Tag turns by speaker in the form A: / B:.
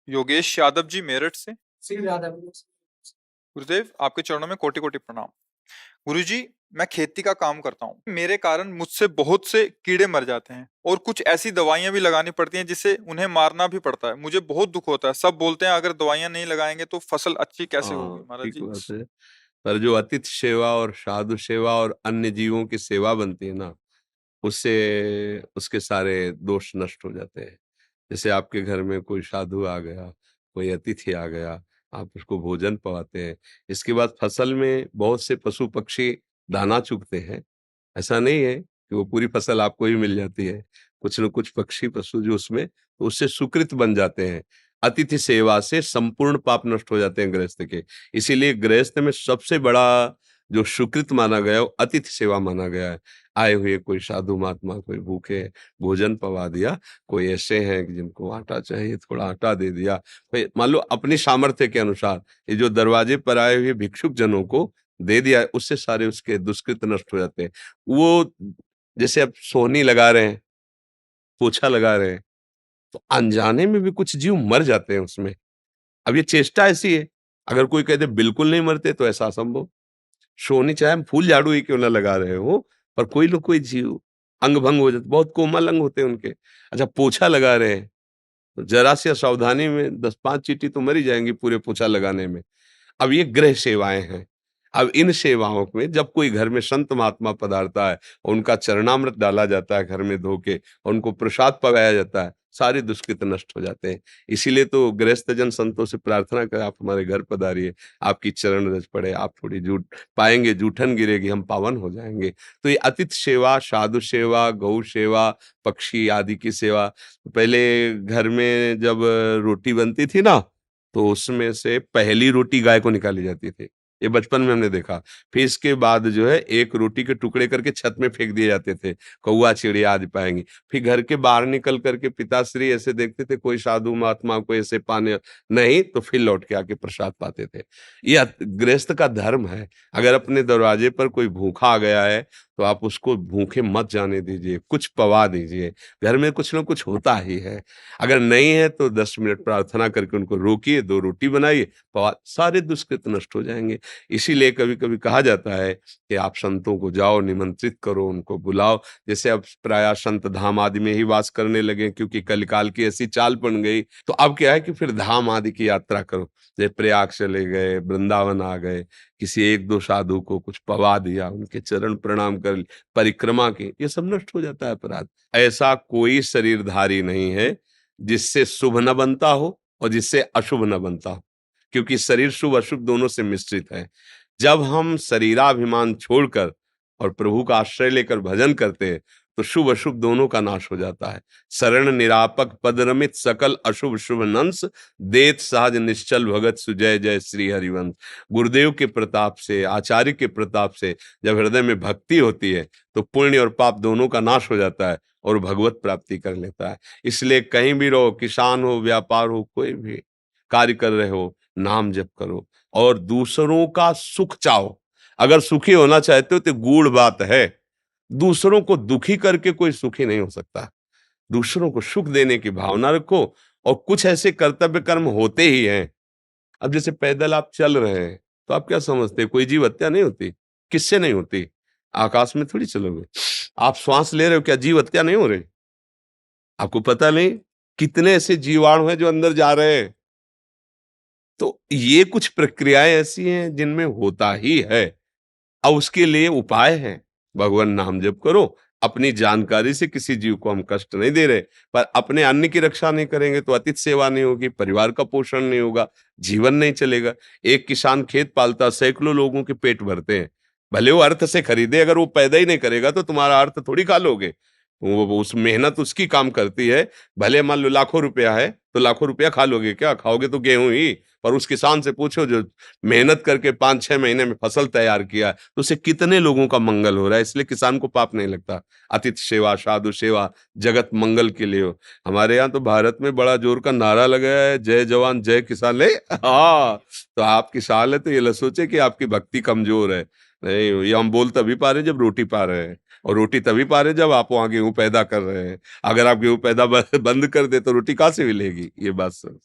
A: योगेश यादव जी मेरठ से।
B: श्री यादव।
A: गुरुदेव आपके चरणों में कोटि कोटि प्रणाम। गुरुजी, मैं खेती का काम करता हूँ। मेरे कारण मुझसे बहुत से कीड़े मर जाते हैं और कुछ ऐसी दवाइयां भी लगानी पड़ती हैं जिससे उन्हें मारना भी पड़ता है। मुझे बहुत दुख होता है। सब बोलते हैं अगर दवाइयां नहीं लगाएंगे तो फसल अच्छी कैसे होगी
C: हाँ,
A: महाराज
C: ठीक
A: जी।
C: बात है। पर जो अतिथि सेवा और साधु सेवा और अन्य जीवों की सेवा बनती है ना, उससे उसके सारे दोष नष्ट हो जाते हैं। जैसे आपके घर में कोई साधु आ गया, कोई अतिथि आ गया, आप उसको भोजन पवाते हैं। इसके बाद फसल में बहुत से पशु पक्षी दाना चुगते हैं। ऐसा नहीं है कि वो पूरी फसल आपको ही मिल जाती है। कुछ न कुछ पक्षी पशु जो उसमें तो उससे सुकृत बन जाते हैं। अतिथि सेवा से संपूर्ण पाप नष्ट हो जाते हैं गृहस्थ के। इसीलिए गृहस्थ में सबसे बड़ा जो सुकृत माना गया है वो अतिथि सेवा माना गया है। आए हुए कोई साधु महात्मा कोई भूखे भोजन पवा दिया, कोई ऐसे हैं कि जिनको आटा चाहिए थोड़ा आटा दे दिया, कोई मान लो अपनी सामर्थ्य के अनुसार ये जो दरवाजे पर आए हुए भिक्षुक जनों को दे दिया, उससे सारे उसके दुष्कृत नष्ट हो जाते हैं। वो जैसे अब सोहनी लगा रहे हैं, पोछा लगा रहे हैं, तो अनजाने में भी कुछ जीव मर जाते हैं उसमें। अब ये चेष्टा ऐसी है, अगर कोई कह दे बिल्कुल नहीं मरते तो ऐसा असंभव। सोहनी चाहे हम फूल झाड़ू ही क्यों ना लगा रहे हो, पर कोई न कोई जीव अंग भंग हो जाते, बहुत कोमल अंग होते हैं उनके। अच्छा पोछा लगा रहे हैं, तो जरा सी असावधानी में 10-5 चींटी तो मर ही जाएंगी पूरे पोछा लगाने में। अब ये गृह सेवाएं हैं। अब इन सेवाओं में जब कोई घर में संत महात्मा पधारता है, उनका चरणामृत डाला जाता है घर में धो के, और उनको प्रसाद पकाया जाता है, सारे दुष्कृत नष्ट हो जाते हैं। इसीलिए तो गृहस्थ जन संतों से प्रार्थना करें, आप हमारे घर पधारिए, आपकी चरण रज पड़े, आप थोड़ी जूठ पाएंगे, जूठन गिरेगी, हम पावन हो जाएंगे। तो ये अतिथि सेवा, साधु सेवा, गौ सेवा, पक्षी आदि की सेवा। पहले घर में जब रोटी बनती थी ना, तो उसमें से पहली रोटी गाय को निकाली जाती थी। ये बचपन में हमने देखा। फिर इसके बाद जो है एक रोटी के टुकड़े करके छत में फेंक दिए जाते थे, कौवा चिड़िया आदि पाएंगी। फिर घर के बाहर निकल करके पिताश्री ऐसे देखते थे कोई साधु महात्मा को ऐसे पाने नहीं, तो फिर लौट के आके प्रसाद पाते थे। ये गृहस्थ का धर्म है। अगर अपने दरवाजे पर कोई भूखा आ गया है तो आप उसको भूखे मत जाने दीजिए, कुछ पवा दीजिए। घर में कुछ ना कुछ होता ही है। अगर नहीं है तो 10 मिनट प्रार्थना करके उनको रोकिए, 2 रोटी बनाइए, सारे दुष्कृत नष्ट हो जाएंगे। इसीलिए कभी-कभी कहा जाता है कि आप संतों को जाओ, निमंत्रित करो, उनको बुलाओ। जैसे अब प्रायः संत धाम आदि में ही वास करने लगे, क्योंकि कलिकाल की ऐसी चाल बन गई। तो अब क्या है कि फिर धाम आदि की यात्रा करो। जैसे प्रयाग चले गए, वृंदावन आ गए, किसी 1-2 साधु को कुछ पवा दिया, उनके चरण प्रणाम कर परिक्रमा की, ये सब नष्ट हो जाता है अपराध। ऐसा कोई शरीरधारी नहीं है जिससे शुभ न बनता हो और जिससे अशुभ न बनता हो, क्योंकि शरीर शुभ अशुभ दोनों से मिश्रित है। जब हम शरीराभिमान छोड़कर और प्रभु का आश्रय लेकर भजन करते हैं तो शुभ अशुभ दोनों का नाश हो जाता है। शरण निरापक पद रमित सकल अशुभ शुभ नंस, देत सहज निश्चल भगत सुजय जय श्री हरिवंश। गुरुदेव के प्रताप से, आचार्य के प्रताप से जब हृदय में भक्ति होती है तो पुण्य और पाप दोनों का नाश हो जाता है और भगवत प्राप्ति कर लेता है। इसलिए कहीं भी रहो, किसान हो, व्यापार हो, कोई भी कार्य कर रहे हो, नाम जप करो और दूसरों का सुख चाहो। अगर सुखी होना चाहते हो तो गूढ़ बात है, दूसरों को दुखी करके कोई सुखी नहीं हो सकता। दूसरों को सुख देने की भावना रखो, और कुछ ऐसे कर्तव्य कर्म होते ही हैं। अब जैसे पैदल आप चल रहे हैं तो आप क्या समझते हैं, कोई जीव हत्या नहीं होती? किससे नहीं होती? आकाश में थोड़ी चलोगे। आप श्वास ले रहे हो, क्या जीव हत्या नहीं हो रही? आपको पता नहीं कितने ऐसे जीवाणु हैं जो अंदर जा रहे हैं। तो ये कुछ प्रक्रियाएं ऐसी हैं जिनमें होता ही है। अब उसके लिए उपाय है, भगवान नाम जप करो। अपनी जानकारी से किसी जीव को हम कष्ट नहीं दे रहे, पर अपने अन्न की रक्षा नहीं करेंगे तो अतिथि सेवा नहीं होगी, परिवार का पोषण नहीं होगा, जीवन नहीं चलेगा। एक किसान खेत पालता, सैकड़ों लोगों के पेट भरते हैं, भले वो अर्थ से खरीदे, अगर वो पैदा ही नहीं करेगा तो तुम्हारा अर्थ थोड़ी खा लोगे। वो उस मेहनत उसकी काम करती है। भले मान लो लाखों रुपया है तो लाखों रुपया खा लोगे क्या? खाओगे तो गेहूं ही। पर उस किसान से पूछो जो मेहनत करके 5-6 महीने में फसल तैयार किया तो उससे कितने लोगों का मंगल हो रहा है। इसलिए किसान को पाप नहीं लगता। अतिथि सेवा, साधु सेवा, जगत मंगल के लिए हो। हमारे यहाँ तो भारत में बड़ा जोर का नारा लगाया है, जय जवान जय किसान। ले हाँ, तो आप किसान है तो ये न सोचे कि आपकी भक्ति कमजोर है। नहीं, ये हम बोल तभी पा रहे जब रोटी पा रहे हैं, और रोटी तभी पा रहे जब आप वहां गेहूं पैदा कर रहे हैं। अगर आप गेहूं पैदा बंद कर दे तो रोटी कहाँ से मिलेगी? ये बात सर।